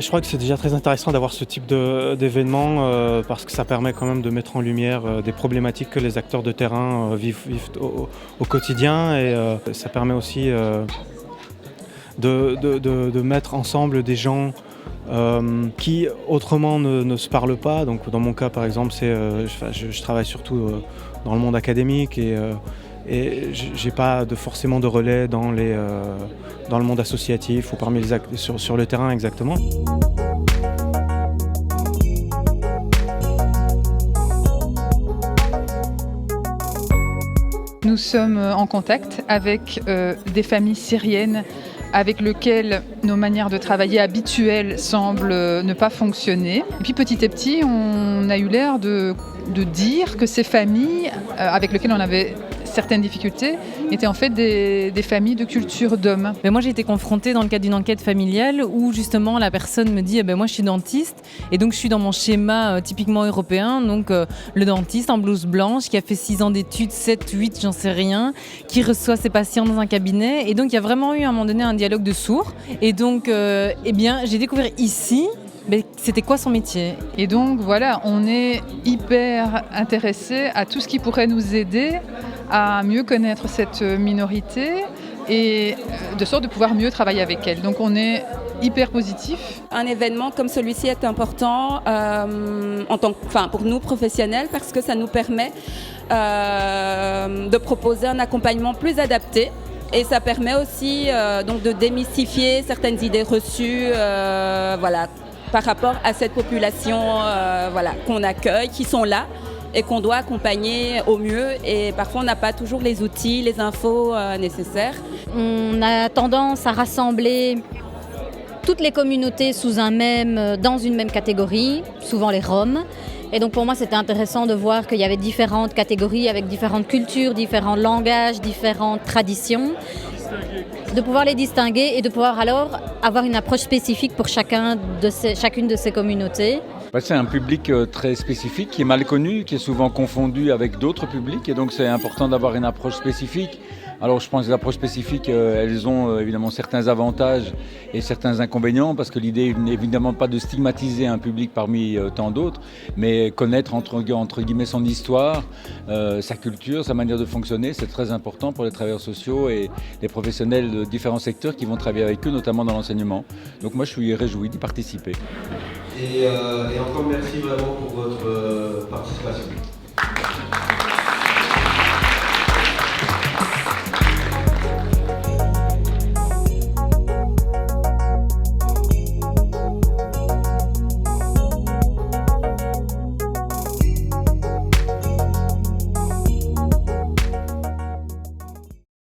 Je crois que c'est déjà très intéressant d'avoir ce type d'événement parce que ça permet quand même de mettre en lumière des problématiques que les acteurs de terrain vivent au quotidien et ça permet aussi de mettre ensemble des gens qui autrement ne se parlent pas. Donc dans mon cas par exemple, je travaille surtout dans le monde académique et j'ai pas forcément de relais dans le monde associatif ou sur le terrain exactement. Nous sommes en contact avec des familles syriennes avec lesquelles nos manières de travailler habituelles semblent ne pas fonctionner. Et puis petit à petit, on a eu l'air de dire que ces familles avec lesquelles on avait certaines difficultés étaient en fait des familles de culture d'hommes. Mais moi j'ai été confrontée dans le cadre d'une enquête familiale où justement la personne me dit moi je suis dentiste et donc je suis dans mon schéma typiquement européen, donc le dentiste en blouse blanche qui a fait 6 ans d'études, 7, 8, j'en sais rien, qui reçoit ses patients dans un cabinet et donc il y a vraiment eu à un moment donné un dialogue de sourds et donc j'ai découvert ici c'était quoi son métier. Et donc voilà, on est hyper intéressé à tout ce qui pourrait nous aider à mieux connaître cette minorité et de sorte de pouvoir mieux travailler avec elle. Donc on est hyper positif. Un événement comme celui-ci est important pour nous professionnels parce que ça nous permet de proposer un accompagnement plus adapté. Et ça permet aussi donc de démystifier certaines idées reçues par rapport à cette population qu'on accueille, qui sont là et qu'on doit accompagner au mieux. Et parfois, on n'a pas toujours les outils, les infos nécessaires. On a tendance à rassembler toutes les communautés dans une même catégorie, souvent les Roms. Et donc pour moi, c'était intéressant de voir qu'il y avait différentes catégories avec différentes cultures, différents langages, différentes traditions, de pouvoir les distinguer et de pouvoir alors avoir une approche spécifique pour chacune de ces communautés. C'est un public très spécifique qui est mal connu, qui est souvent confondu avec d'autres publics et donc c'est important d'avoir une approche spécifique. Alors je pense que les approches spécifiques, elles ont évidemment certains avantages et certains inconvénients parce que l'idée n'est évidemment pas de stigmatiser un public parmi tant d'autres, mais connaître entre guillemets son histoire, sa culture, sa manière de fonctionner, c'est très important pour les travailleurs sociaux et les professionnels de différents secteurs qui vont travailler avec eux, notamment dans l'enseignement. Donc moi je suis réjoui d'y participer. Et encore merci vraiment pour votre participation.